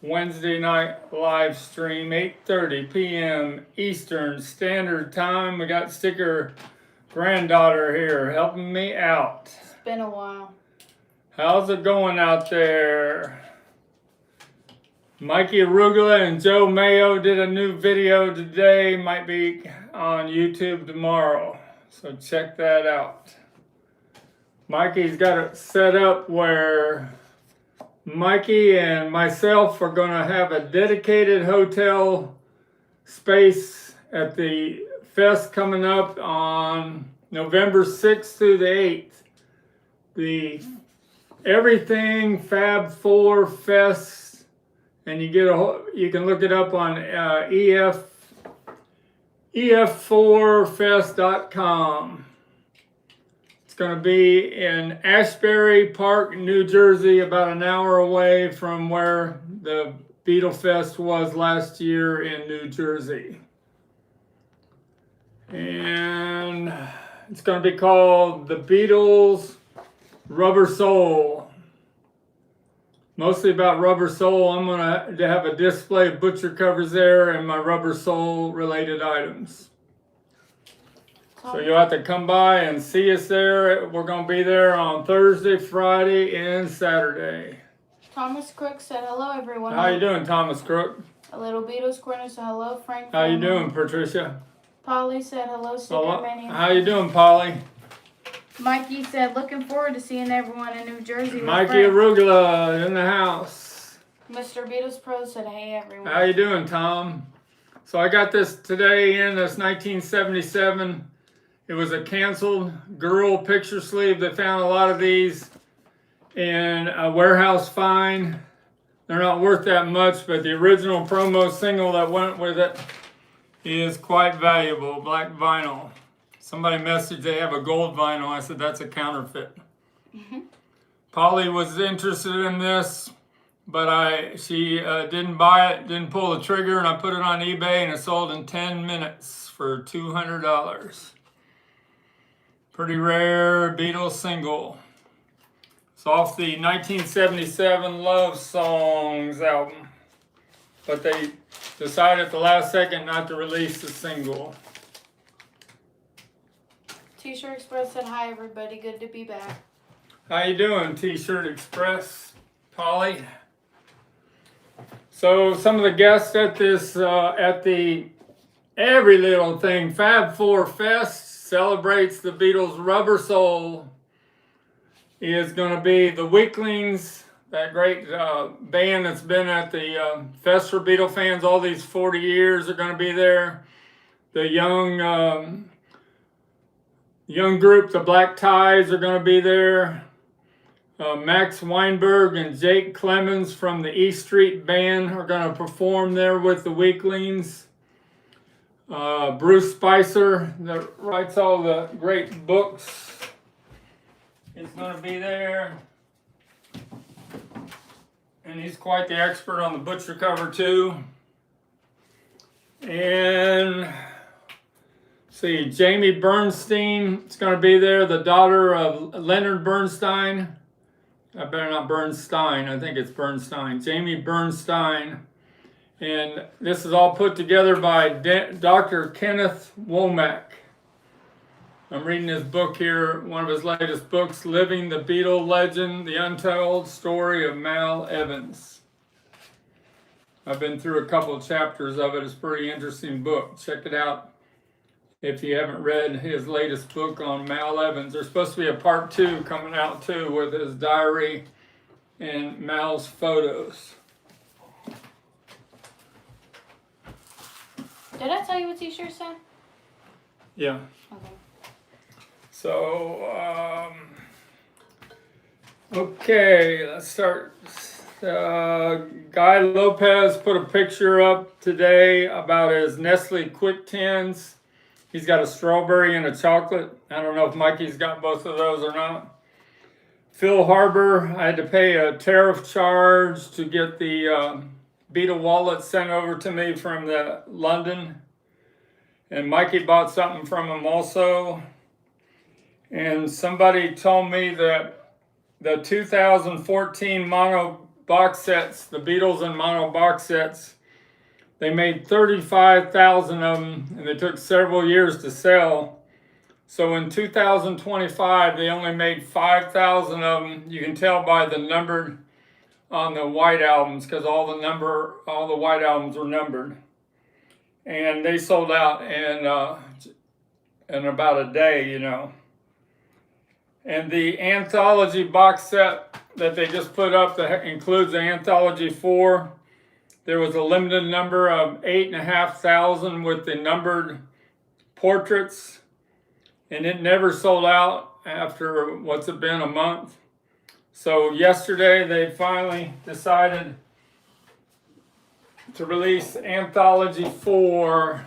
Wednesday night live stream, 8:30 p.m. Eastern Standard Time. We got Sticker granddaughter here helping me out. It's been a while. How's it going out there? Mikey Arugula and Joe Mayo did a new video today. Might be on YouTube tomorrow. So check that out. Mikey's got it set up where Mikey and myself are going to have a dedicated hotel space at the fest coming up on November 6th through the 8th. The Everything Fab 4 Fest, and you can look it up on ef4fest.com. It's going to be in Ashbury Park, New Jersey, about an hour away from where the Beatle Fest was last year in New Jersey. And it's going to be called The Beatles Rubber Soul. Mostly about Rubber Soul. I'm going to have a display of butcher covers there and my Rubber Soul related items. So you'll have to come by and see us there. We're going to be there on Thursday, Friday, and Saturday. Thomas Crook said hello, everyone. How you doing, Thomas Crook? A Little Beatles Corner said hello, Frank. How you doing, Patricia? Polly said hello, STICKERMANIA. How you doing, Polly? Mikey said looking forward to seeing everyone in New Jersey. Mikey Arugula in the house. Mr. Beatles Pro said hey, everyone. How you doing, Tom? So I got this today in. This 1977. It was a canceled girl picture sleeve. They found a lot of these in a warehouse find. They're not worth that much, but the original promo single that went with it is quite valuable. Black vinyl. Somebody messaged they have a gold vinyl. I said that's a counterfeit. Polly was interested in this, but she didn't buy it, didn't pull the trigger, and I put it on eBay and it sold in 10 minutes for $200. Pretty rare Beatles single. It's off the 1977 Love Songs album. But they decided at the last second not to release the single. T-Shirt Express said hi, everybody. Good to be back. How you doing, T-Shirt Express, Polly? So some of the guests at this, at the Every Little Thing Fab 4 Fest celebrates the Beatles' Rubber Soul is going to be the Weaklings, that great band that's been at the Fest for Beatle fans all these 40 years are going to be there. The young group, the Black Ties, are going to be there. Max Weinberg and Jake Clemens from the E Street Band are going to perform there with the Weaklings. Bruce Spicer, that writes all the great books, is going to be there. And he's quite the expert on the butcher cover too. And see, Jamie Bernstein is going to be there, the daughter of Leonard Bernstein. I better not Bernstein, I think it's Bernstein. Jamie Bernstein. And this is all put together by Dr. Kenneth Womack. I'm reading his book here, one of his latest books, Living the Beatle Legend, The Untold Story of Mal Evans. I've been through a couple of chapters of it. It's a pretty interesting book. Check it out if you haven't read his latest book on Mal Evans. There's supposed to be a part 2 coming out too with his diary and Mal's photos. Did I tell you what T-shirt said? Yeah. Okay. So, okay, let's start. Guy Lopez put a picture up today about his Nestle Quick Tins. He's got a strawberry and a chocolate. I don't know if Mikey's got both of those or not. Phil Harbor, I had to pay a tariff charge to get the Beatle wallet sent over to me from London. And Mikey bought something from him also. And somebody told me that the 2014 mono box sets, the Beatles and mono box sets. They made 35,000 of them, and they took several years to sell. So in 2025, they only made 5,000 of them. You can tell by the numbered on the white albums, because all the white albums are numbered. And they sold out in about a day, you know. And the anthology box set that they just put up that includes the anthology 4, there was a limited number of 8,500 with the numbered portraits, and it never sold out after what's it been, a month. So yesterday they finally decided to release Anthology 4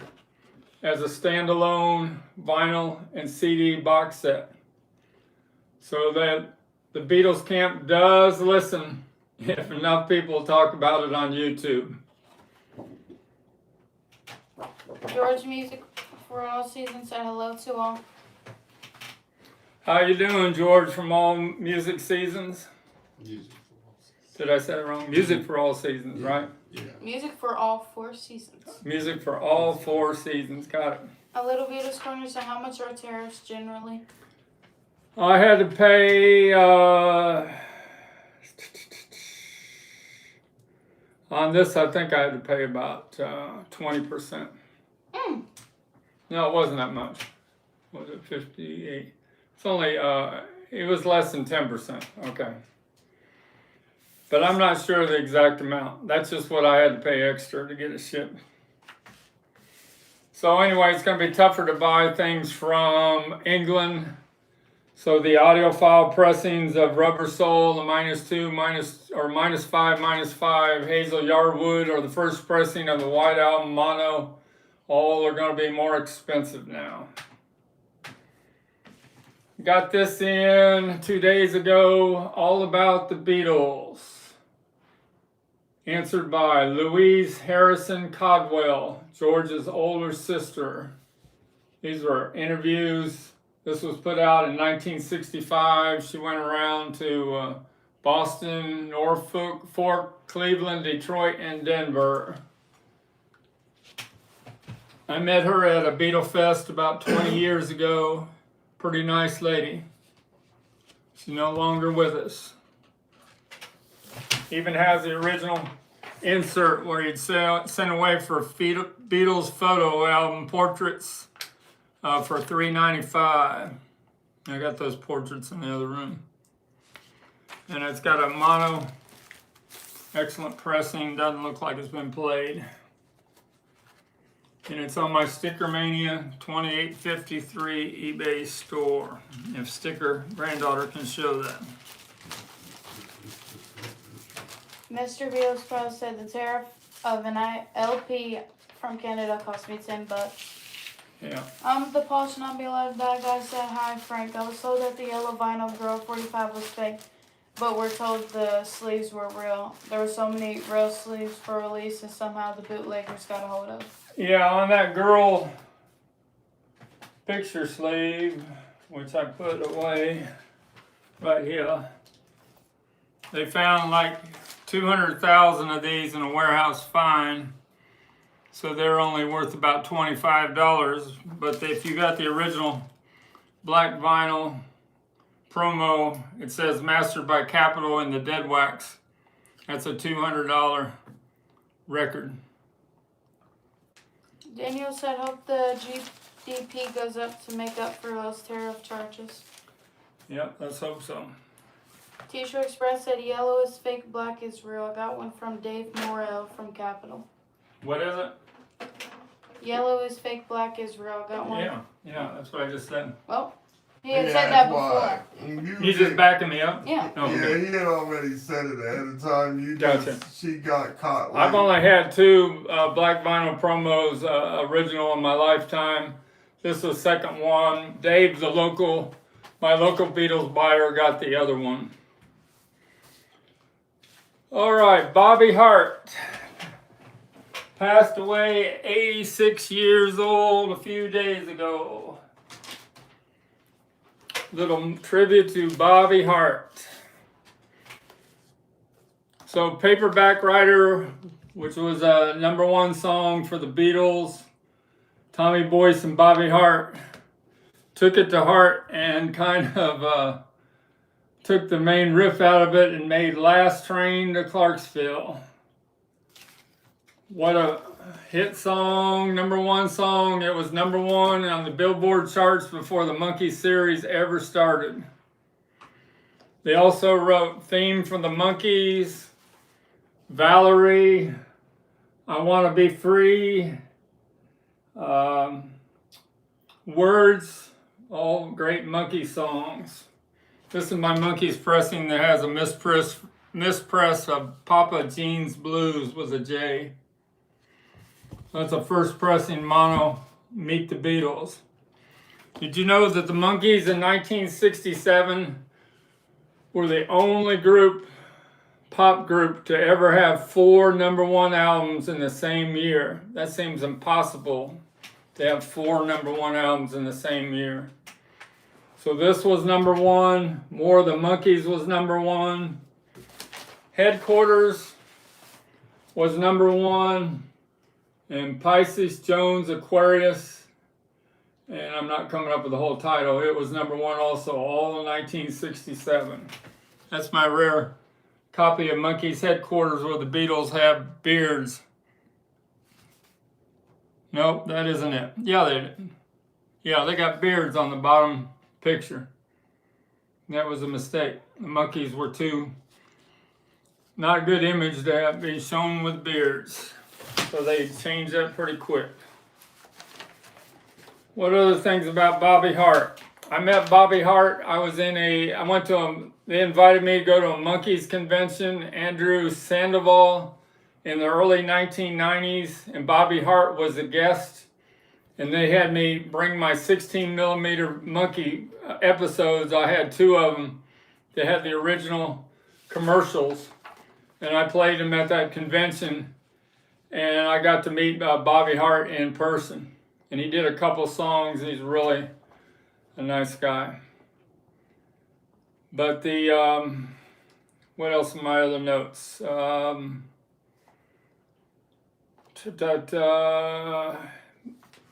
as a standalone vinyl and CD box set. So that the Beatles camp does listen if enough people talk about it on YouTube. George Music for All Seasons said hello to all. How you doing, George, from All Music Seasons? Music for all seasons. Did I say it wrong? Music for All Seasons, right? Yeah. Music for all 4 seasons. Music for all 4 seasons. Got it. A little Beatles Corner said, how much are tariffs generally? I had to pay on this. I think I had to pay about 20%. No, it wasn't that much. Was it 58? It's only it was less than 10%. Okay, but I'm not sure of the exact amount. That's just what I had to pay extra to get it shipped. So anyway, it's going to be tougher to buy things from England. So the audiophile pressings of Rubber Soul, the -2, -5, -5, Hazel Yarwood, or the first pressing of the White Album mono, all are going to be more expensive now. Got this in 2 days ago, all about the Beatles. Answered by Louise Harrison Codwell, George's older sister. These were interviews. This was put out in 1965. She went around to Boston, Norfolk, Fork, Cleveland, Detroit, and Denver. I met her at a Beatle Fest about 20 years ago. Pretty nice lady. She's no longer with us. Even has the original insert where he'd sent away for Beatles photo album portraits for $3.95. I got those portraits in the other room. And it's got a mono, excellent pressing, doesn't look like it's been played. And it's on my STICKERMANIA 2853 eBay store, if Sticker granddaughter can show that. Mr. Beatles Pro said the tariff of an LP from Canada cost me $10. Yeah. The Paul should not be allowed to die guy said, hi Frank, I was told that the yellow vinyl Girl 45 was fake, but we're told the sleeves were real. There were so many real sleeves for release and somehow the bootleggers got a hold of. Yeah, on that Girl picture sleeve, which I put away right here, they found like 200,000 of these in a warehouse find. So they're only worth about $25. But if you got the original black vinyl promo, it says mastered by Capitol in the dead wax. That's a $200 record. Daniel said, hope the GDP goes up to make up for those tariff charges. Yep, let's hope so. T-shirt Express said, yellow is fake, black is real. I got one from Dave Morrell from Capitol. What is it? Yellow is fake, black is real. I got one. Yeah, that's what I just said. Well, he had said that before. He's just backing me up? Yeah. Oh, Yeah, okay. he had already said it ahead of time. Gotcha. She got caught. I've only had 2 black vinyl promos original in my lifetime. This was the second one. Dave, my local Beatles buyer, got the other one. All right, Bobby Hart passed away, 86 years old, a few days ago. Little tribute to Bobby Hart. So Paperback Writer, which was a #1 song for the Beatles, Tommy Boyce and Bobby Hart took it to heart and kind of took the main riff out of it and made Last Train to Clarksville. What a hit song, #1 song. It was #1 on the Billboard charts before the Monkees series ever started. They also wrote Theme from the Monkees, Valerie, I Want to Be Free, Words, all great Monkey songs. This is my Monkees pressing that has a mispress of Papa Jean's Blues with a J. That's a first pressing mono, Meet the Beatles. Did you know that the Monkees in 1967 were the only pop group to ever have 4 #1 albums in the same year? That seems impossible to have 4 #1 albums in the same year. So this was #1. More of the Monkees was #1. Headquarters was #1. And Pisces, Jones, Aquarius. And I'm not coming up with the whole title. It was #1 also, all in 1967. That's my rare copy of Monkees Headquarters where the Beatles have beards. Nope, that isn't it. Yeah, they got beards on the bottom picture. That was a mistake. The Monkees were too not a good image to be shown with beards. So they changed that pretty quick. What other things about Bobby Hart? I met Bobby Hart. They invited me to go to a Monkees convention, Andrew Sandoval, in the early 1990s, and Bobby Hart was a guest. And they had me bring my 16mm Monkey episodes. I had 2 of them. They had the original commercials, and I played them at that convention. And I got to meet Bobby Hart in person. And he did a couple songs. He's really a nice guy. But what else are my other notes?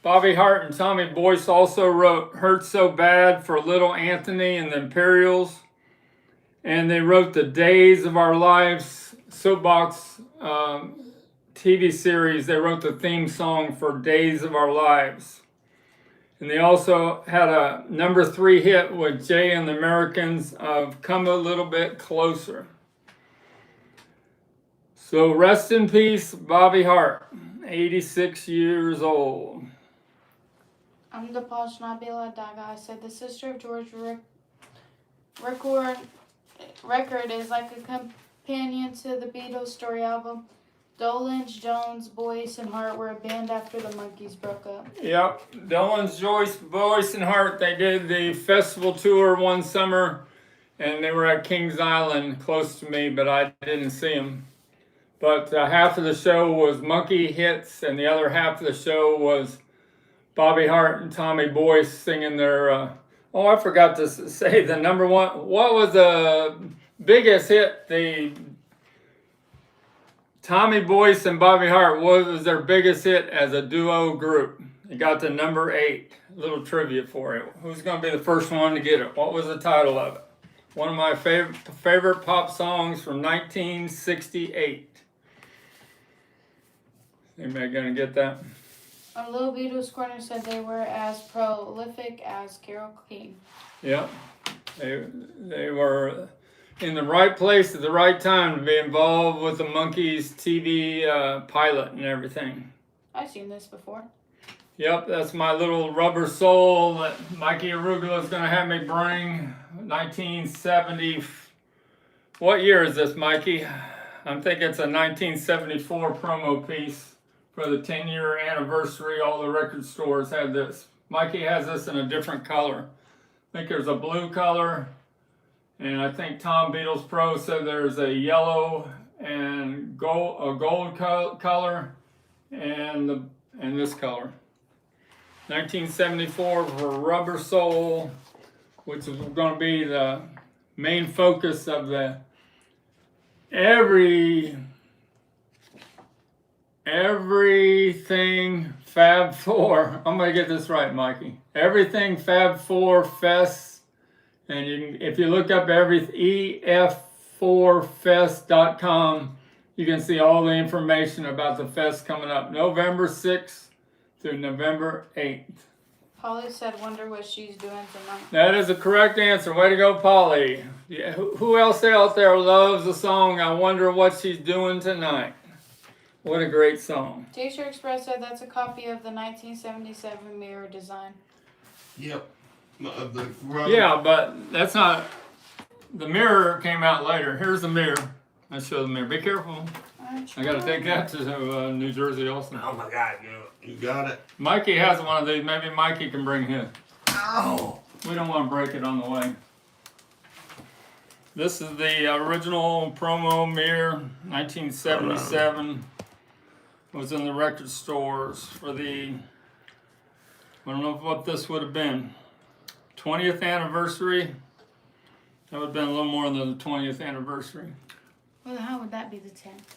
Bobby Hart and Tommy Boyce also wrote Hurt So Bad for Little Anthony and the Imperials. And they wrote the Days of Our Lives soapbox TV series. They wrote the theme song for Days of Our Lives. And they also had a #3 hit with Jay and the Americans of Come a Little Bit Closer. So rest in peace, Bobby Hart, 86 years old. I'm the Posh Nabila Daga. I said the sister of George record is like a companion to the Beatles story album. Dolenz, Jones, Boyce, and Hart were a band after the Monkees broke up. Yep, Dolenz, Boyce, and Hart, they did the festival tour one summer, and they were at Kings Island, close to me, but I didn't see them. But half of the show was Monkey hits, and the other half of the show was Bobby Hart and Tommy Boyce singing their, I forgot to say the #1, what was the biggest hit? Tommy Boyce and Bobby Hart, what was their biggest hit as a duo group? It got to #8. A little trivia for you. Who's going to be the first one to get it? What was the title of it? One of my favorite pop songs from 1968. Anybody going to get that? A Little Beatles Corner said they were as prolific as Carole King. Yep. They were in the right place at the right time to be involved with the Monkees TV pilot and everything. I've seen this before. Yep, that's my little rubber soul that Mikey Arugula is going to have me bring. 1970. What year is this, Mikey? I think it's a 1974 promo piece for the 10-year anniversary. All the record stores had this. Mikey has this in a different color. I think there's a blue color. And I think Tom Beatles Pro said there's a yellow and gold color and this color. 1974 for Rubber Soul, which is going to be the main focus of the everything Fab 4. I'm gonna get this right, Mikey. Everything Fab 4 Fest, and if you look up ef4fest.com, you can see all the information about the fest coming up November 6th through November 8th. Polly said, "Wonder what she's doing tonight." That is a correct answer. Way to go, Polly. Yeah, who else out there loves the song "I Wonder What She's Doing Tonight"? What a great song. T-shirt Express said that's a copy of the 1977 mirror design. Yep. Yeah, but that's not. The mirror came out later. Here's the mirror. Let's show the mirror. Be careful. I gotta take that to New Jersey also. Oh my God, you got it. Mikey has one of these. Maybe Mikey can bring his. Ow! We don't want to break it on the way. This is the original promo mirror, 1977. Was in the record stores for the, I don't know what this would have been, 20th anniversary. That would have been a little more than the 20th anniversary. Well, how would that be the 10th?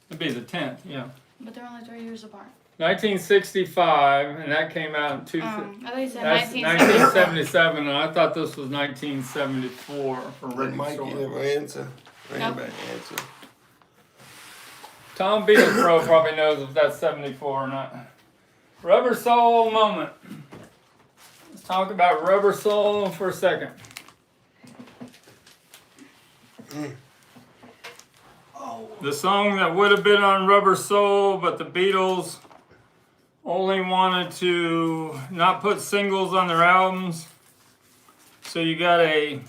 It'd be the 10th, yeah. But they're only 3 years apart. 1965, and that came out in I thought you said that's 1977, and I thought this was 1974 for record Mikey store. never answer. Nope. Answer. Tom Beatles Pro probably knows if that's 74 or not. Rubber Soul moment. Let's talk about Rubber Soul for a second. The song that would have been on Rubber Soul, but the Beatles only wanted to not put singles on their albums. So you got a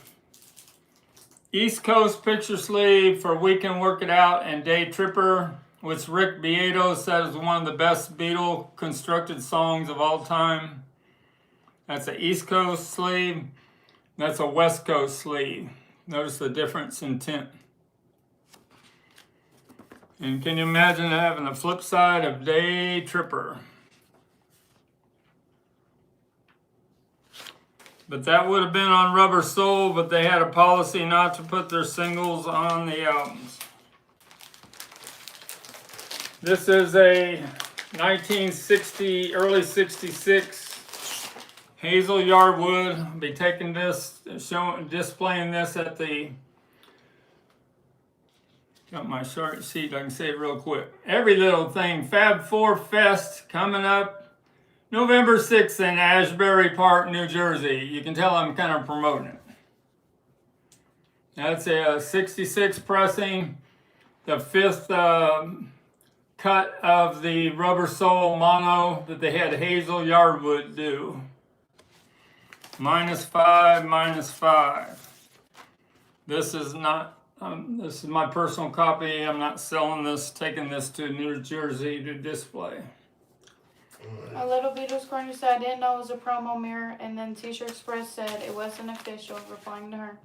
East Coast picture sleeve for We Can Work It Out and Day Tripper, which Rick Beato said is one of the best Beatle constructed songs of all time. That's an East Coast sleeve. That's a West Coast sleeve. Notice the difference in tint. And can you imagine having the flip side of Day Tripper? But that would have been on Rubber Soul, but they had a policy not to put their singles on the albums. This is a 1960, early 66 Hazel Yardwood. I'll be taking this, displaying this at the, got my short sheet, I can say it real quick. Every little thing, Fab 4 Fest coming up November 6th in Ashbury Park, New Jersey. You can tell I'm kind of promoting it. That's a 66 pressing, the 5th cut of the Rubber Soul mono that they had Hazel Yardwood do. -5, -5. This is not, this is my personal copy. I'm not selling this, taking this to New Jersey to display. A little Beatles Corner said, "I didn't know it was a promo mirror," and then T-shirt Express said it wasn't official, replying to her.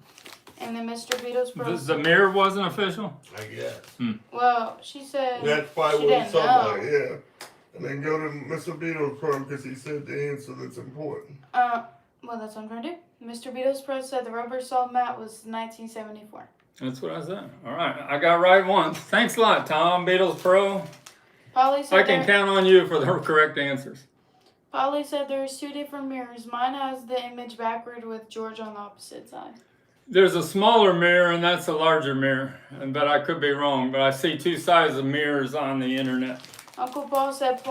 And then Mr. Beatles Pro. The mirror wasn't official? I guess. Well, she said That's probably she what didn't he's talking know. about, yeah. And then go to Mr. Beatles Pro because he said the answer that's important. Well, that's what I'm trying to do. Mr. Beatles Pro said the Rubber Soul mat was 1974. That's what I said. All right, I got right once. Thanks a lot, Tom, Beatles Pro. Polly said I can count on you for the correct answers. Polly said there's 2 different mirrors. Mine has the image backward with George on the opposite side. There's a smaller mirror and that's a larger mirror, but I could be wrong, but I see 2 sizes of mirrors on the internet. Uncle Paul said,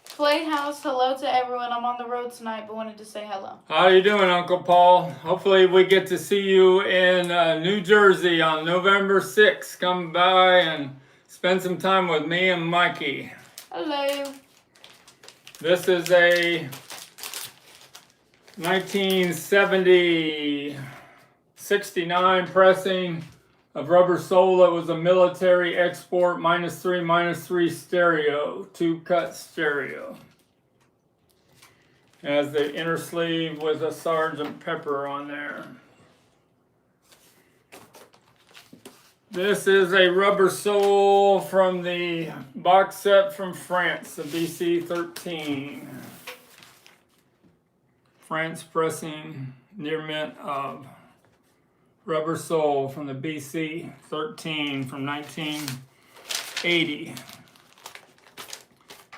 Playhouse, hello to everyone. I'm on the road tonight, but wanted to say hello. How you doing, Uncle Paul? Hopefully we get to see you in New Jersey on November 6th. Come by and spend some time with me and Mikey. Hello. This is a 1970 69 pressing of Rubber Soul. That was a military export -3 -3 stereo, 2-cut stereo. Has the inner sleeve with a Sgt. Pepper on there. This is a Rubber Soul from the box set from France, the BC13. France pressing near mint of Rubber Soul from the BC 13 from 1980.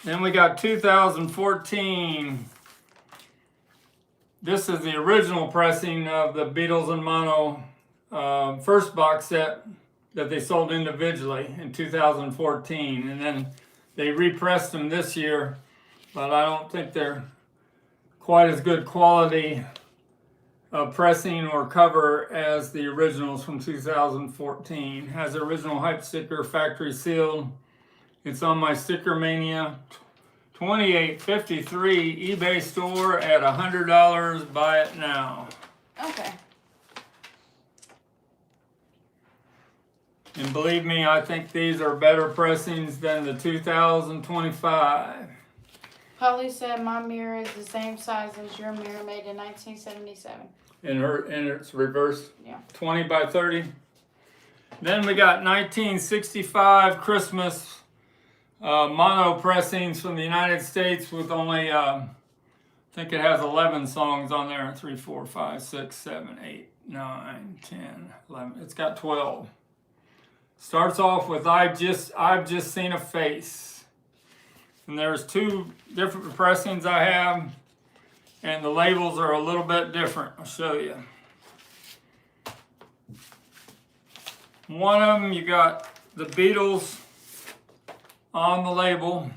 Then we got 2014. This is the original pressing of the Beatles and Mono first box set that they sold individually in 2014. And then they repressed them this year, but I don't think they're quite as good quality pressing or cover as the originals from 2014. Has the original hype sticker, factory sealed. It's on my STICKERMANIA 2853 eBay store at $100. Buy it now. Okay. And believe me, I think these are better pressings than the 2025. Polly said my mirror is the same size as your mirror made in 1977. And it's reversed. Yeah. 20 by 30. Then we got 1965 Christmas mono pressings from the United States with only, I think it has 11 songs on there. 3, 4, 5, 6, 7, 8, 9, 10, 11. It's got 12. Starts off with I've just seen a face. And there's 2 different pressings I have. And the labels are a little bit different. I'll show you. One of them, you got the Beatles on the label.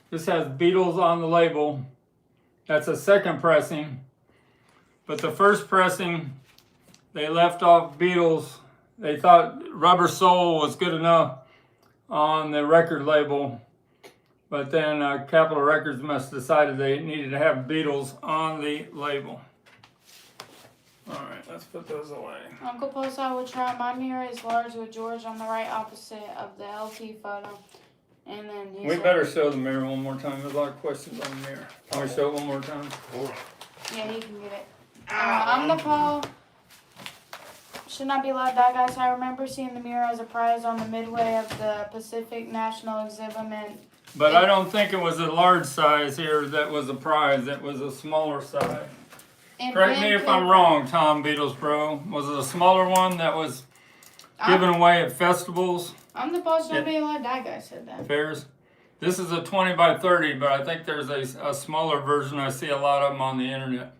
This has Beatles on the label. That's a second pressing. But the first pressing, they left off Beatles. They thought Rubber Soul was good enough on the record label. But then Capitol Records must have decided they needed to have Beatles on the label. All right, let's put those away. Uncle Post, I will try. My mirror is large with George on the right opposite of the LT photo. And then he We said, better show the mirror one more time. There's a lot of questions on the mirror. Can we show it one more time? yeah, he can get it. I'm the Paul. Should not be allowed to die, guys. I remember seeing the mirror as a prize on the midway of the Pacific National Exhibit. But I don't think it was a large size here that was a prize. It was a smaller size. Correct me if I'm wrong, Tom Beatles Pro. Was it a smaller one that was given away at festivals? I'm the boss, should not be allowed to die, guys said that. Fairs? This is a 20 by 30, but I think there's a smaller version. I see a lot of them on the internet.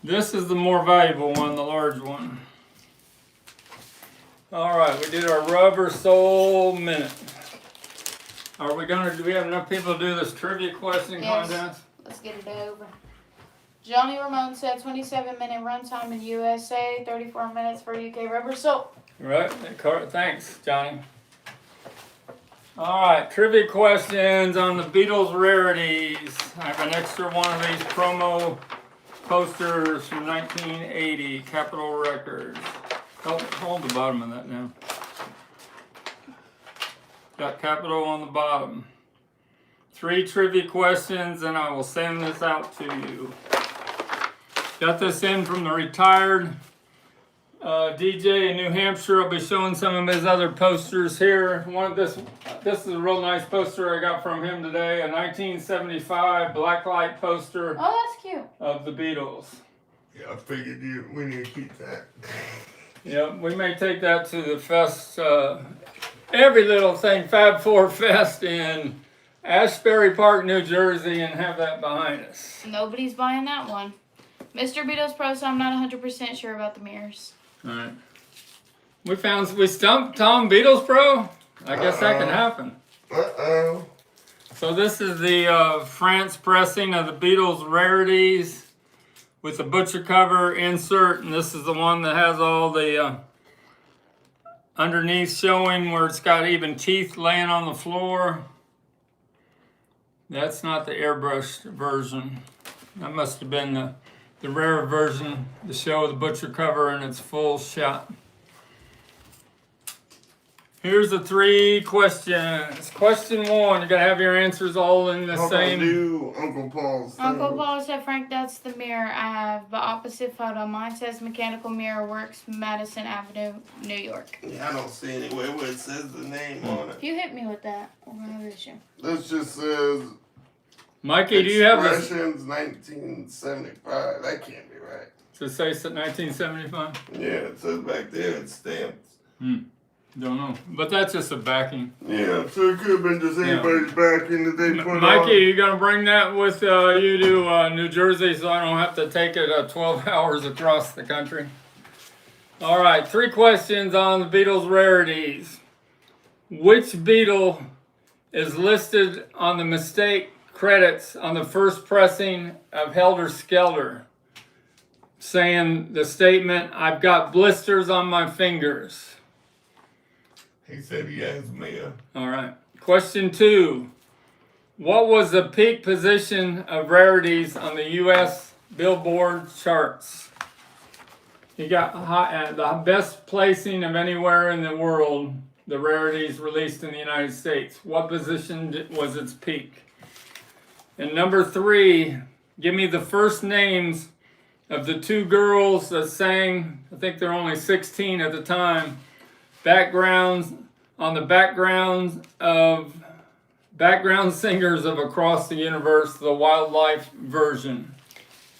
This is the more valuable one, the large one. All right, we did our Rubber Soul minute. Do we have enough people to do this trivia question contest? Let's get it over. Johnny Ramone said 27-minute runtime in USA, 34 minutes for UK Rubber Soul. Right, thanks, Johnny. All right, trivia questions on the Beatles rarities. I have an extra one of these promo posters from 1980, Capitol Records. Hold the bottom of that now. Got Capitol on the bottom. 3 trivia questions, and I will send this out to you. Got this in from the retired DJ in New Hampshire. I'll be showing some of his other posters here. This is a real nice poster I got from him today. A 1975 blacklight poster. Oh, that's cute. Of the Beatles. Yeah, I figured we need to keep that. Yeah, we may take that to the fest. Every little thing, Fab Four Fest in Ashbury Park, New Jersey, and have that behind us. Nobody's buying that one. Mr. Beatles Pro, so I'm not 100% sure about the mirrors. All right. We stumped Tom Beatles Pro. I guess that can happen. Uh-oh. So this is the France pressing of the Beatles rarities with the butcher cover insert, and this is the one that has all the underneath showing where it's got even teeth laying on the floor. That's not the airbrushed version. That must have been the rare version to show the butcher cover in its full shot. Here's the 3 questions. Question 1, you gotta have your answers all in the same. Do Uncle Paul's thing. Uncle Paul said, Frank, that's the mirror I have, but opposite photo. Mine says Mechanical Mirror Works, Madison Avenue, New York. Yeah, I don't see anywhere where it says the name on it. If you hit me with that, we're gonna have an issue. This just says Mikey, do you have this? Expressions 1975. That can't be right. Does it say 1975? Yeah, it says back there it's stamped. Don't know. But that's just a backing. Yeah, so it could have been just anybody's backing that they put Mikey, on. you gonna bring that with you to New Jersey so I don't have to take it 12 hours across the country? All right, 3 questions on the Beatles rarities. Which Beatle is listed on the mistake credits on the first pressing of Helter Skelter, saying the statement, "I've got blisters on my fingers"? He said he has Mia. All right. Question 2. What was the peak position of rarities on the U.S. Billboard charts? You got the best placing of anywhere in the world, the rarities released in the United States. What position was its peak? And number 3, give me the first names of the 2 girls that sang, I think they're only 16 at the time, background singers of Across the Universe, the wildlife version.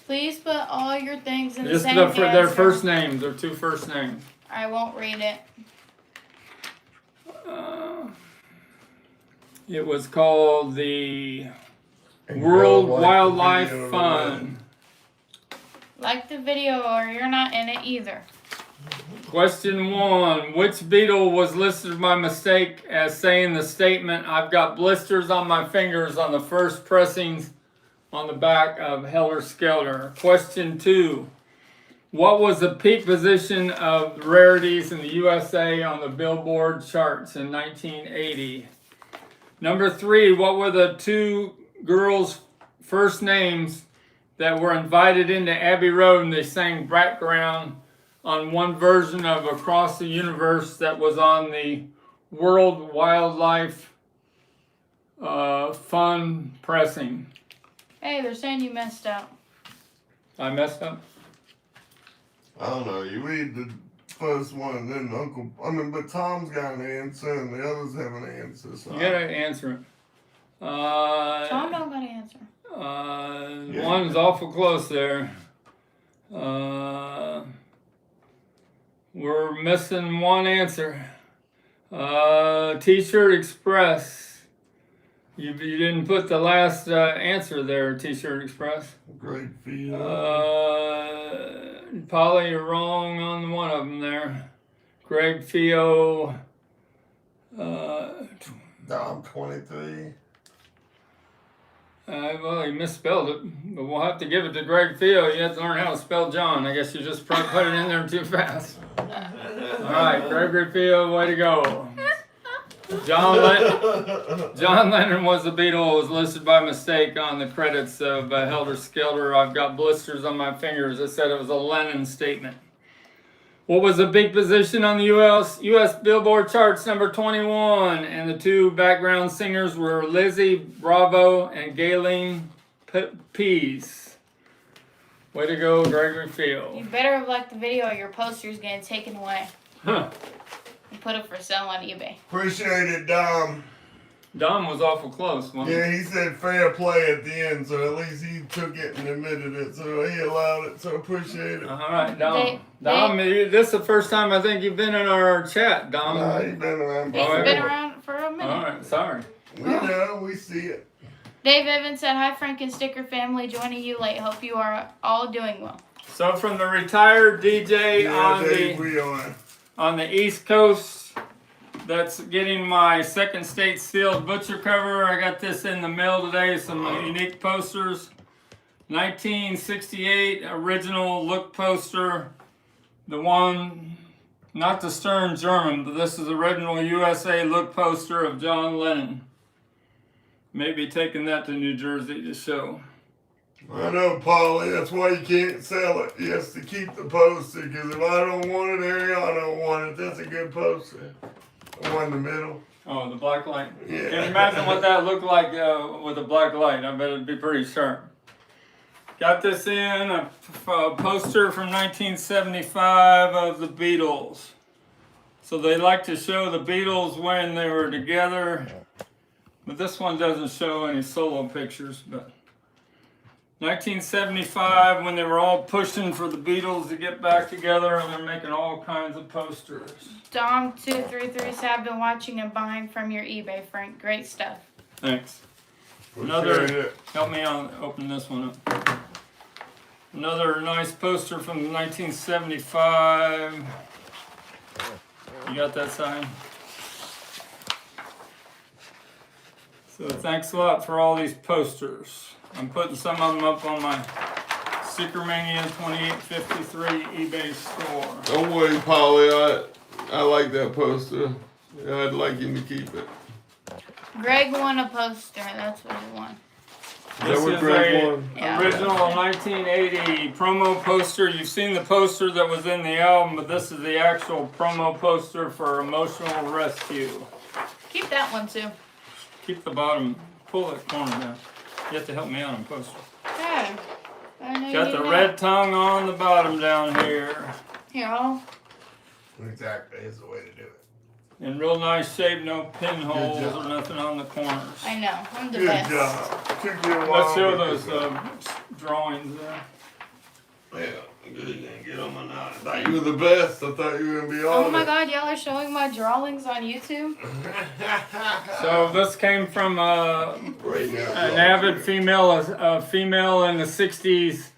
Please put all your things in the Just same their answer. first names, their 2 first names. I won't read it. It was called the World Wildlife Fund. Like the video or you're not in it either. Question 1. Which Beatle was listed by mistake as saying the statement, "I've got blisters on my fingers" on the first pressings on the back of Helter Skelter? Question 2. What was the peak position of rarities in the USA on the Billboard charts in 1980? Number 3. What were the 2 girls' first names that were invited into Abbey Road and they sang background on one version of Across the Universe that was on the World Wildlife Fund pressing? Hey, they're saying you messed up. I messed up? I don't know. You read the first one, then but Tom's got an answer and the others have an answer. So You gotta answer it. Tom don't gotta answer. One's awful close there. We're missing one answer. T-shirt Express. You didn't put the last answer there, T-shirt Express. Great feel. Polly, you're wrong on one of them there. Greg Fio. Dom 23. Well, he misspelled it, but we'll have to give it to Greg Fio. You have to learn how to spell John. I guess you just put it in there too fast. All right, Gregory Fio, way to go. John Lennon was the Beatle, was listed by mistake on the credits of Helter Skelter. I've got blisters on my fingers. It said it was a Lennon statement. What was the big position on the U.S. Billboard charts, number 21? And the 2 background singers were Lizzie Bravo and Gayleen Pease. Way to go, Gregory Field. You better have liked the video or your poster's getting taken away. Huh. And put it for sale on eBay. Appreciate it, Dom. Dom was awful close, wasn't he? Yeah, he said fair play at the end, so at least he took it and admitted it, so he allowed it, so appreciate it. All right, Dom. Dom, this is the first time I think you've been in our chat, Dom. Nah, he's been around He's before. been around for a minute. All right, sorry. We know, we see it. Dave Evans said, "Hi, Frank and Sticker family. Joining you late. Hope you are all doing well." So from the retired DJ on the East Coast, that's getting my second state sealed butcher cover. I got this in the mail today, some unique posters. 1968 original look poster. The one, not the Stern German, but this is original USA look poster of John Lennon. Maybe taking that to New Jersey to show. I know, Paulie, that's why you can't sell it. You have to keep the poster, because if I don't want it, Ariana don't want it. That's a good poster. The one in the middle. Oh, the black light. Yeah. Can you imagine what that looked like with a black light? I bet it'd be pretty sharp. Got this in a poster from 1975 of the Beatles. So they like to show the Beatles when they were together. But this one doesn't show any solo pictures. But 1975, when they were all pushing for the Beatles to get back together, and they're making all kinds of posters. Dom233 said, I've been watching and buying from your eBay, Frank. Great stuff. Thanks. Appreciate Another, it. help me on open this one up. Another nice poster from 1975. You got that sign? So thanks a lot for all these posters. I'm putting some of them up on my STICKERMANIA 2853 eBay store. Don't worry, Polly. I like that poster. Yeah, I'd like him to keep it. Greg won a poster. That's what he won. Is This that what is Greg a won? Yeah. original 1980 promo poster. You've seen the poster that was in the album, but this is the actual promo poster for Emotional Rescue. Keep that one too. Keep the bottom, pull that corner down. You have to help me out on poster. Okay. I know Got you the know. red tongue on the bottom down here. Here, I'll. Exactly, is the way to do it. In real nice shape, no pinholes job. or nothing on the corners. I know. I'm the Good best. job. Took you a while. Let's show but those good. drawings there. Yeah, good. You didn't get on my knot. I thought you were the best. I thought you were gonna be on Oh my it. God, y'all are showing my drawings on YouTube. So this came from Right now, an avid female, a female in the 60s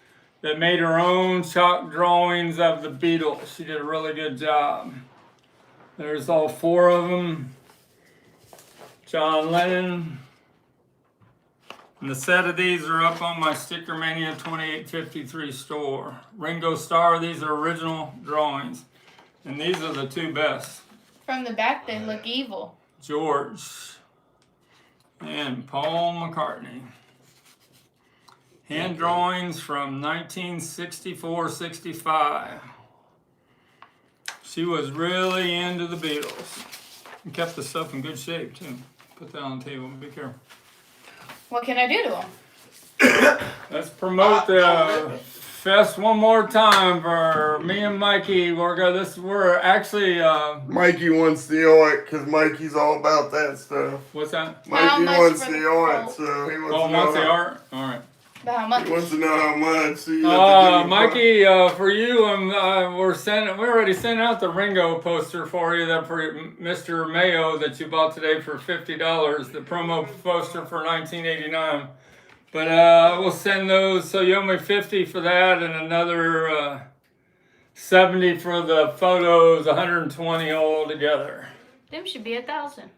that made her own chalk drawings of the Beatles. She did a really good job. There's all four of them. John Lennon. And the set of these are up on my STICKERMANIA 2853 store. Ringo Starr, these are original drawings. And these are the two best. From the back, they look evil. George and Paul McCartney. Hand drawings from 1964-65. She was really into the Beatles. And kept the stuff in good shape too. Put that on the table, be careful. What can I do to them? Let's promote the fest one more time for me and Mikey. We're actually, Mikey wants the oil because Mikey's all about that stuff. what's that? How Mikey much wants for the the oil, quote? so he wants Oh, to know wants the how, art? All right. But how much? he wants to know how much. So you have to give him Mikey, for you, we already sent out the Ringo poster for you, that for Mr. Mayo that you bought today for $50, the promo poster for 1989. But we'll send those, so you owe me $50 for that, and another $70 for the photos, $120 all together. Them should be 1,000.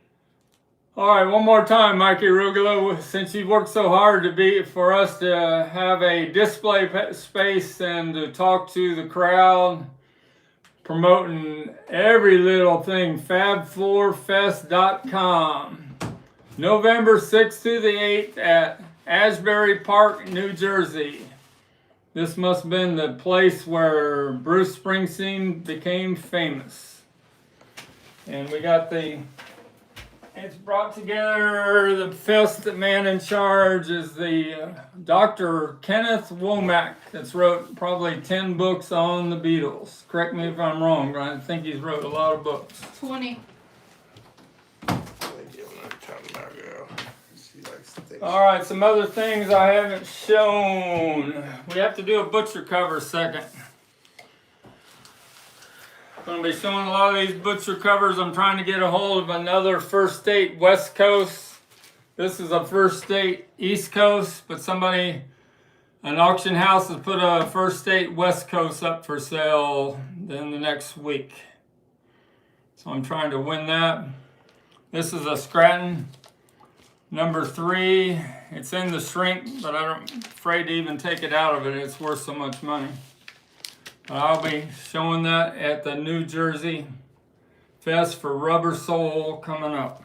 All right, one more time, Mikey Rugolo. Since you've worked so hard for us to have a display space and to talk to the crowd, promoting every little thing, fab4fest.com. November 6th to the 8th at Asbury Park, New Jersey. This must have been the place where Bruce Springsteen became famous. And we got it's brought together, the fest man in charge is the Dr. Kenneth Womack that's wrote probably 10 books on the Beatles. Correct me if I'm wrong, but I think he's wrote a lot of books. 20. All right, some other things I haven't shown. We have to do a butcher cover second. Going to be showing a lot of these butcher covers. I'm trying to get a hold of another First State West Coast. This is a First State East Coast, but an auction house has put a First State West Coast up for sale in the next week. So I'm trying to win that. This is a Scranton number 3. It's in the shrink, but I'm afraid to even take it out of it. It's worth so much money. I'll be showing that at the New Jersey Fest for Rubber Soul coming up.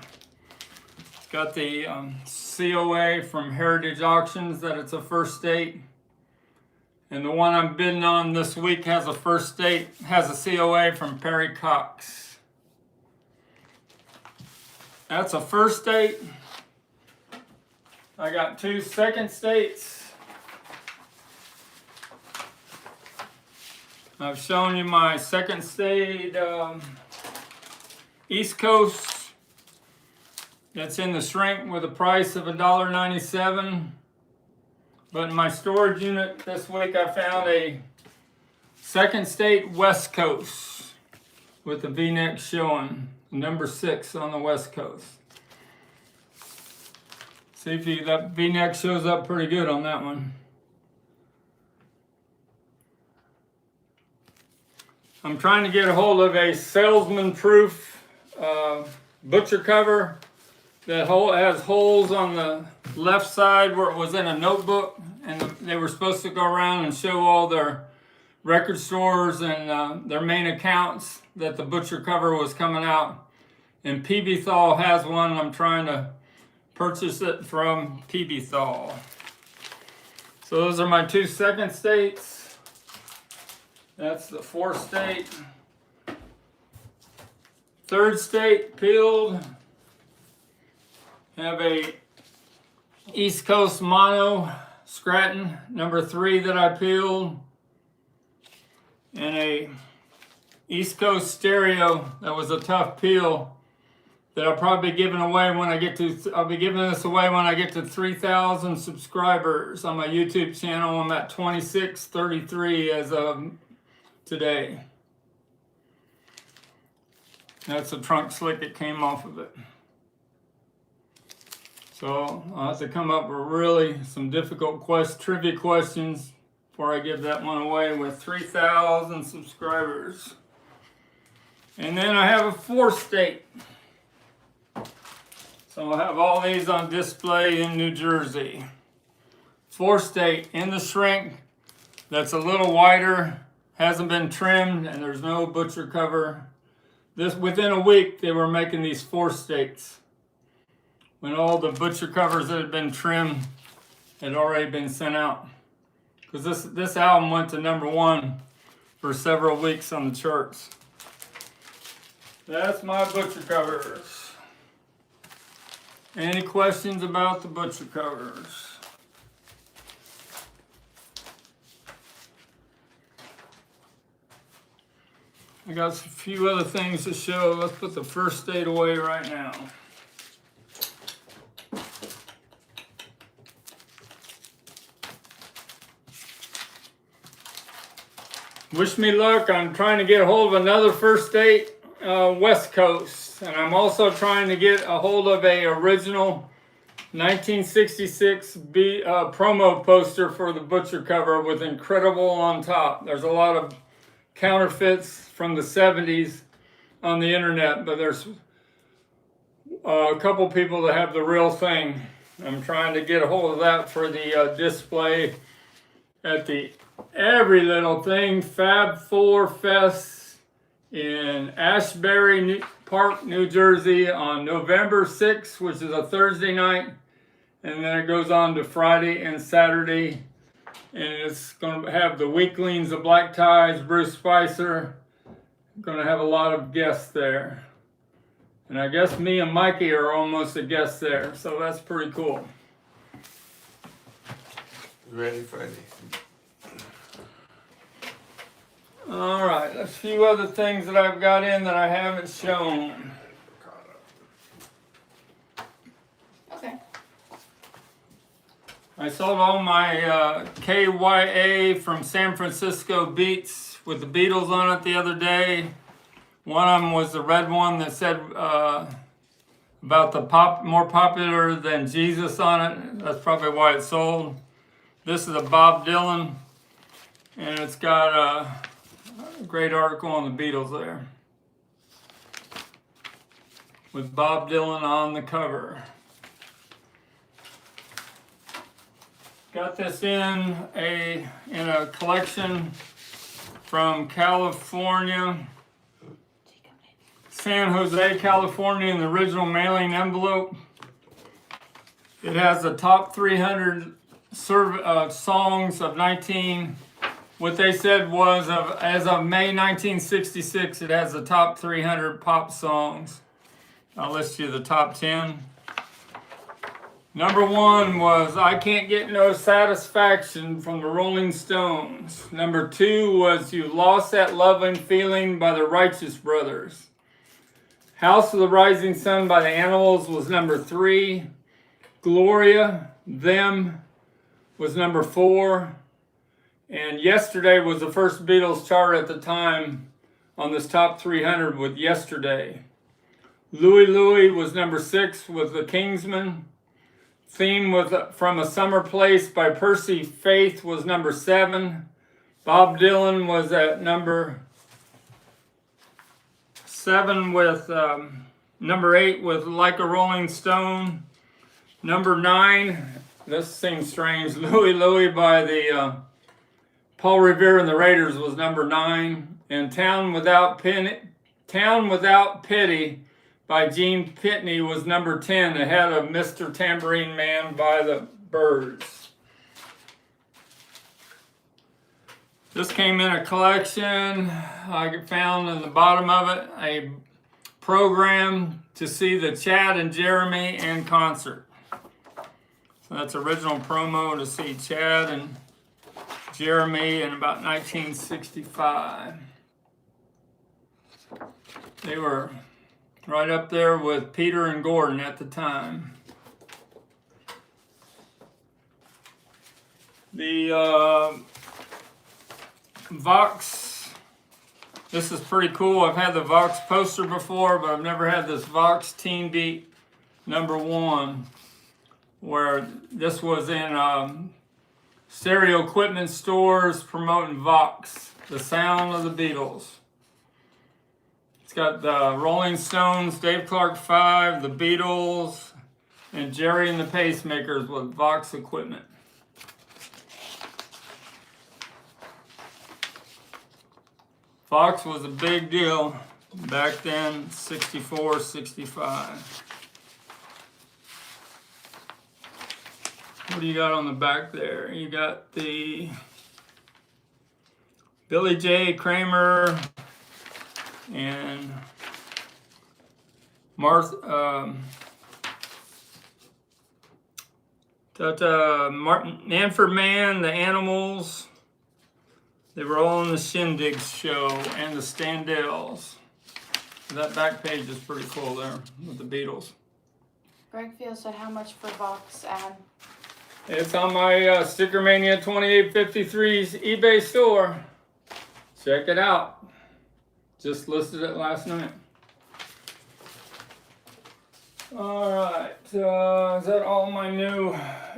It's got the COA from Heritage Auctions that it's a First State. And the one I'm bidding on this week has a COA from Perry Cox. That's a First State. I got 2 Second States. I've shown you my Second State East Coast. That's in the shrink with a price of $1.97. But in my storage unit this week, I found a Second State West Coast with the V-neck showing, number 6 on the West Coast. See if that V-neck shows up pretty good on that one. I'm trying to get a hold of a salesman-proof butcher cover that has holes on the left side where it was in a notebook, and they were supposed to go around and show all their record stores and their main accounts that the butcher cover was coming out. And PB Thal has one. I'm trying to purchase it from PB Thal. So those are my 2 Second States. That's the 4th state. 3rd state peeled. Have a East Coast Mono Scranton number 3 that I peeled. And a East Coast Stereo that was a tough peel that I'll probably be giving away when I get to, I'll be giving this away when I get to 3,000 subscribers on my YouTube channel. I'm at 2633 as of today. That's the trunk slick that came off of it. So I'll have to come up with really some difficult trivia questions before I give that one away with 3,000 subscribers. And then I have a 4th state. So I'll have all these on display in New Jersey. 4th state in the shrink. That's a little wider, hasn't been trimmed, and there's no butcher cover. Within a week, they were making these 4th states, when all the butcher covers that had been trimmed had already been sent out. Because this album went to number 1 for several weeks on the charts. That's my butcher covers. Any questions about the butcher covers? I got a few other things to show. Let's put the 1st state away right now. Wish me luck. I'm trying to get a hold of another 1st state West Coast. And I'm also trying to get a hold of a original 1966 promo poster for the butcher cover with Incredible on top. There's a lot of counterfeits from the 70s on the internet, but there's a couple people that have the real thing. I'm trying to get a hold of that for the display at the Every Little Thing Fab 4 Fest in Ashbury Park, New Jersey on November 6th, which is a Thursday night. And then it goes on to Friday and Saturday. And it's going to have the Weaklings, the Black Ties, Bruce Spicer. Going to have a lot of guests there. And I guess me and Mikey are almost a guest there. So that's pretty cool. Ready, Freddie? All right, a few other things that I've got in that I haven't shown. Okay. I sold all my KYA from San Francisco beats with the Beatles on it the other day. One of them was the red one that said about the more popular than Jesus on it. That's probably why it sold. This is a Bob Dylan, and it's got a great article on the Beatles there, with Bob Dylan on the cover. Got this in a collection from California, San Jose, California, in the original mailing envelope. It has the top 300 songs of what they said was as of May 1966, it has the top 300 pop songs. I'll list you the top 10. Number 1 was I Can't Get No Satisfaction from the Rolling Stones. Number 2 was You Lost That Loving Feeling by the Righteous Brothers. House of the Rising Sun by the Animals was number 3. Gloria, Them, was number 4. And Yesterday was the first Beatles chart at the time on this top 300 with Yesterday. Louie Louie was number 6 with The Kingsmen. Theme from A Summer Place by Percy Faith was number 7. Bob Dylan was at number 7 with number 8 with Like a Rolling Stone. Number 9, this seems strange, Louie Louie by the Paul Revere and the Raiders was number 9. And Town Without Pity by Gene Pitney was number 10, ahead of Mr. Tambourine Man by the Byrds. This came in a collection. I found in the bottom of it a program to see the Chad and Jeremy in concert. So that's original promo to see Chad and Jeremy in about 1965. They were right up there with Peter and Gordon at the time. The Vox, this is pretty cool. I've had the Vox poster before, but I've never had this Vox Teen Beat number 1, where this was in stereo equipment stores promoting Vox, the sound of the Beatles. It's got the Rolling Stones, Dave Clark 5, the Beatles, and Jerry and the Pacemakers with Vox equipment. Vox was a big deal back then, 64, 65. What do you got on the back there? You got the Billy J. Kramer and Manfred Mann, the Animals. They were all on the Shindigs show and the Standells. That back page is pretty cool there with the Beatles. Greg Field said, how much for Vox ad? It's on my STICKERMANIA 2853's eBay store. Check it out. Just listed it last night. Alright, is that all my new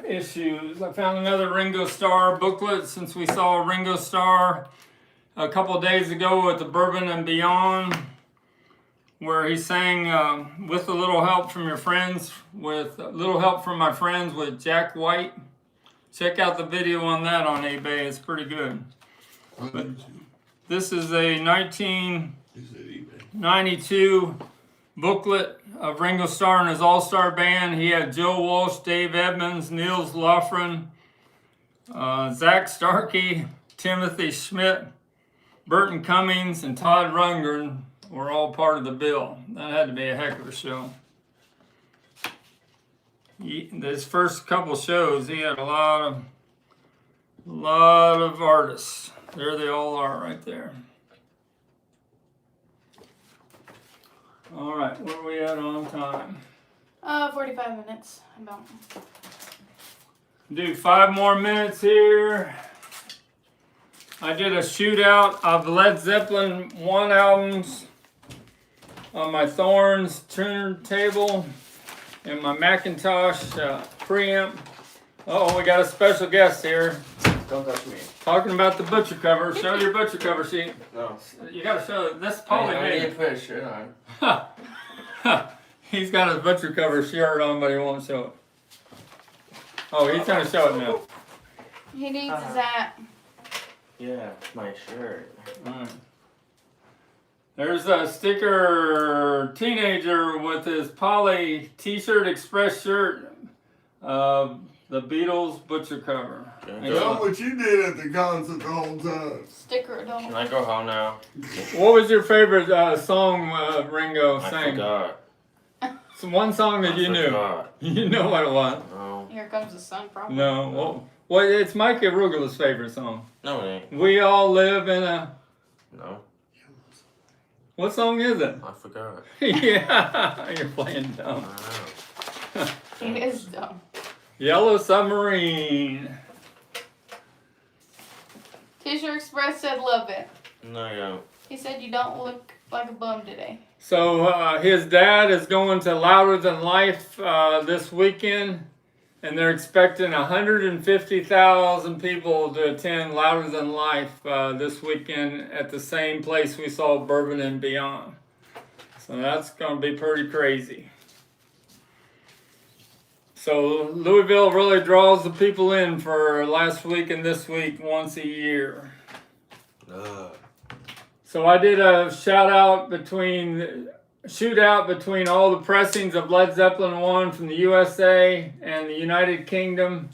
issues? I found another Ringo Starr booklet since we saw Ringo Starr a couple days ago at the Bourbon and Beyond, where he sang With a Little Help from Your Friends, with a little help from my friends with Jack White. Check out the video on that on eBay, it's pretty good. But this is a 1992 booklet of Ringo Starr and his all-star band. He had Joe Walsh, Dave Edmunds, Niels Lofgren, Zach Starkey, Timothy Schmidt, Burton Cummings, and Todd Rundgren were all part of the bill. That had to be a heck of a show. His first couple shows, he had a lot of artists. There they all are right there. All right, where are we at on time? 45 minutes, about. Do 5 more minutes here. I did a shootout of Led Zeppelin 1 albums on my Thorns turntable and my Macintosh preamp. Oh, we got a special guest here. Don't touch me. Talking about the butcher cover. Show your butcher cover sheet. No. You gotta show this. Polly I made need to put a shirt on. He's got his butcher cover shirt on, but he won't show it. Oh, he's gonna show it now. He needs his hat. Yeah, my shirt. Alright. There's a sticker teenager with his Polly t-shirt express shirt. The Beatles butcher cover. Tell what you did at the concert the whole time. Sticker, don't. Can I go home now? What was your favorite song Ringo I sang? forgot. So one song that you knew. Forgot. You know what it was. No. Here comes the sun, probably. No. Well, it's Mike Arugula's favorite song. No, it ain't. We all live in a... No. What song is it? I forgot. Yeah, you're playing dumb. I know. He is dumb. Yellow Submarine. Fisher Express said love it. No, you don't. He said you don't look like a bum today. So his dad is going to Louder Than Life this weekend, and they're expecting 150,000 people to attend Louder Than Life this weekend at the same place we saw Bourbon and Beyond. So that's going to be pretty crazy. So Louisville really draws the people in for last week and this week once a year. So I did a shootout between all the pressings of Led Zeppelin 1 from the USA and the United Kingdom.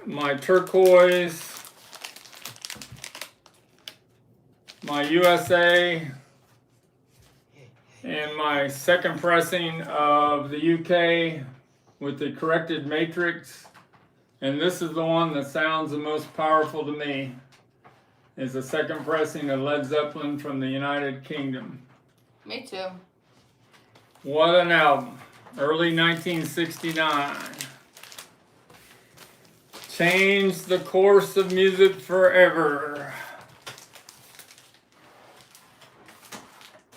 My turquoise, my USA, and my second pressing of the UK with the corrected matrix. And this is the one that sounds the most powerful to me. Is the second pressing of Led Zeppelin from the United Kingdom. Me too. What an album. Early 1969. Changed the course of music forever.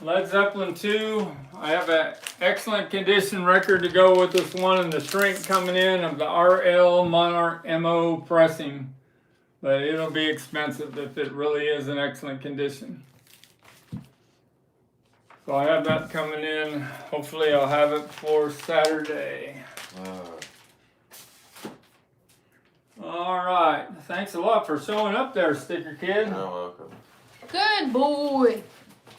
Led Zeppelin 2. I have an excellent condition record to go with this one, and the shrink coming in of the RL Monarch MO pressing. But it'll be expensive if it really is in excellent condition. So I have that coming in. Hopefully I'll have it for Saturday. All right. Thanks a lot for showing up there, Sticker Kid. You're welcome. Good boy.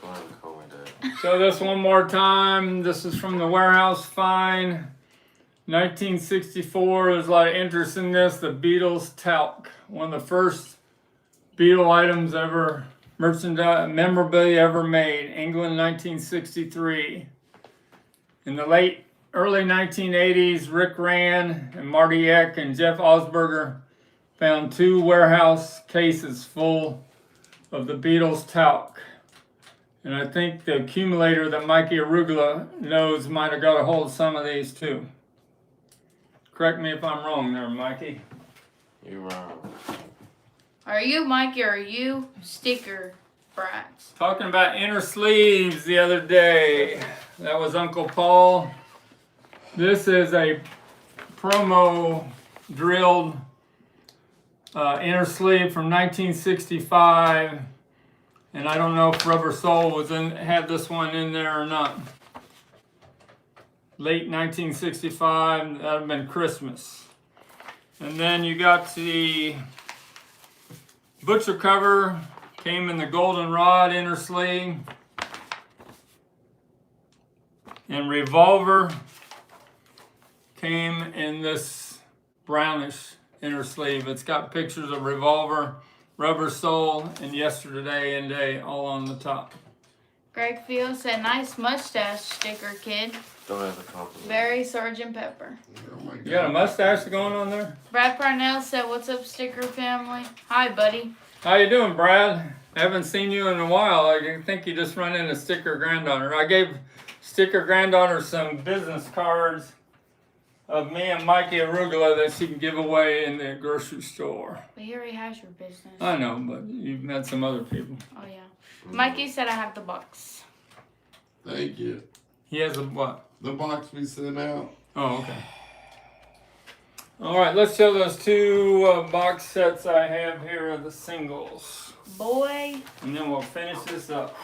Go ahead and call me Dad. Show this one more time. This is from the Warehouse Find. 1964. There's a lot of interest in this. The Beatles talc. One of the first Beatle items ever, memorabilia ever made. England, 1963. In the early 1980s, Rick Rand and Marty Eck and Jeff Osberger found 2 warehouse cases full of the Beatles talc. And I think the accumulator that Mikey Arugula knows might have got a hold of some of these too. Correct me if I'm wrong there, Mikey. You're wrong. Are you Mikey or are you Sticker Brats? Talking about inner sleeves the other day. That was Uncle Paul. This is a promo drilled inner sleeve from 1965. And I don't know if Rubber Soul had this one in there or not. Late 1965, that would have been Christmas. And then you got the butcher cover, came in the goldenrod inner sleeve. And Revolver came in this brownish inner sleeve. It's got pictures of Revolver, Rubber Soul, and Yesterday and Day all on the top. Greg Field said, nice mustache, Sticker Kid. Don't have a compliment. Very Sgt. Pepper. Oh my God. You got a mustache going on there? Brad Parnell said, what's up, Sticker family? Hi, buddy. How you doing, Brad? I haven't seen you in a while. I think you just run into Sticker Granddaughter. I gave Sticker Granddaughter some business cards of me and Mikey Arugula that she can give away in the grocery store. But he already has your business. I know, but you've met some other people. Oh, yeah. Mikey said I have the box. Thank you. He has a what? The box we sent out. Oh, okay. All right, let's show those 2 box sets I have here of the singles. Boy. And then we'll finish this up.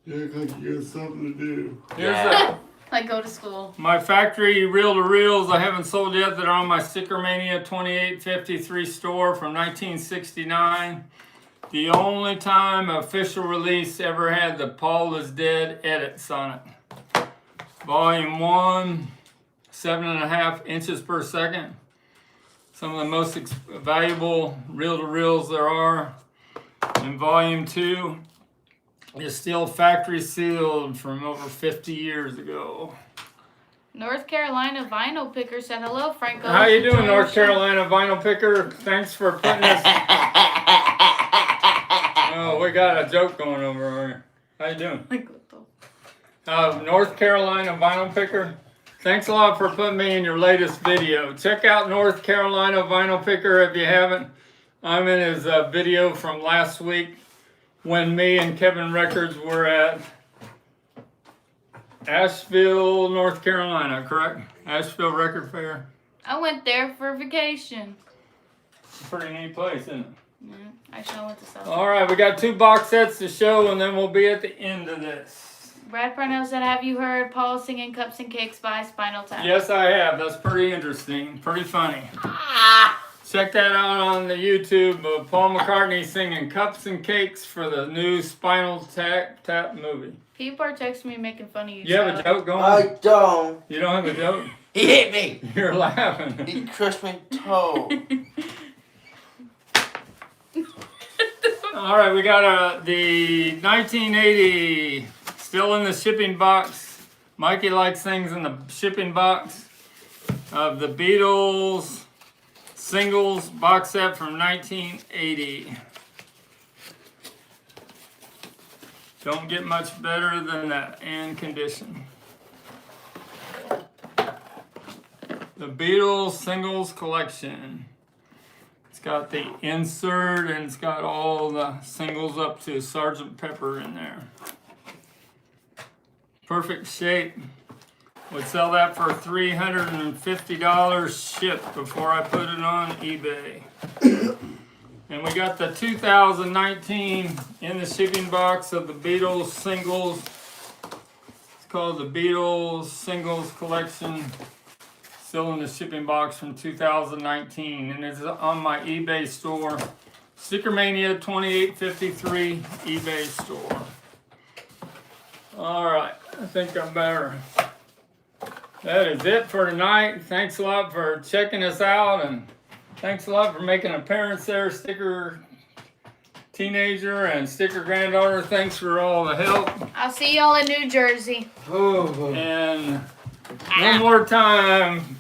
You act like you got something to do. Here's Like go to school. my factory reel-to-reels I haven't sold yet that are on my STICKERMANIA 2853 store from 1969. The only time official release ever had the Paul is Dead edits on it. Volume 1, 7.5 inches per second. Some of the most valuable reel-to-reels there are. And Volume 2 is still factory sealed from over 50 years ago. North Carolina Vinyl Picker said, hello, Franco. How you doing, North Carolina Vinyl Picker? Thanks for putting this. Oh, we got a joke going over here. How you doing? Like, what the? North Carolina Vinyl Picker. Thanks a lot for putting me in your latest video. Check out North Carolina Vinyl Picker if you haven't. I'm in his video from last week when me and Kevin Records were at Asheville, North Carolina, correct? Asheville Record Fair. I went there for vacation. Pretty neat place, isn't it? Yeah, actually, I went to South. All right, we got 2 box sets to show, and then we'll be at the end of this. Brad Parnell said, "Have you heard Paul singing Cups and Cakes by Spinal Tap?" Yes, I have. That's pretty interesting. Pretty funny. Check that out on the YouTube of Paul McCartney singing Cups and Cakes for the new Spinal Tap movie. People are texting me making fun of you. You have a joke going? I don't. You don't have a joke? He hit me. You're laughing. He crushed my toe. All right, we got the 1980 still in the shipping box. Mikey likes things in the shipping box of the Beatles singles box set from 1980. Don't get much better than that in condition. The Beatles singles collection. It's got the insert and it's got all the singles up to Sgt. Pepper in there. Perfect shape. Would sell that for $350 shipped before I put it on eBay. And we got the 2019 in the shipping box of the Beatles singles. It's called the Beatles Singles Collection. Still in the shipping box from 2019, and it's on my eBay store, STICKERMANIA 2853 eBay store. All right, I think I'm better. That is it for tonight. Thanks a lot for checking us out, and thanks a lot for making an appearance there, Sticker Teenager and Sticker Granddaughter. Thanks for all the help. I'll see y'all in New Jersey. And one more time,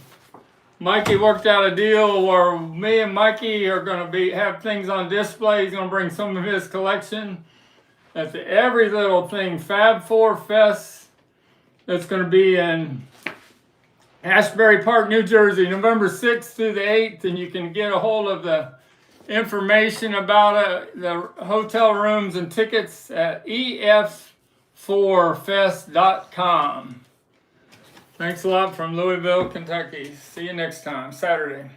Mikey worked out a deal where me and Mikey are going to have things on display. He's going to bring some of his collection at the Every Little Thing Fab 4 Fest. That's going to be in Asbury Park, New Jersey, November 6th through the 8th. And you can get a hold of the information about the hotel rooms and tickets at ef4fest.com. Thanks a lot from Louisville, Kentucky. See you next time, Saturday.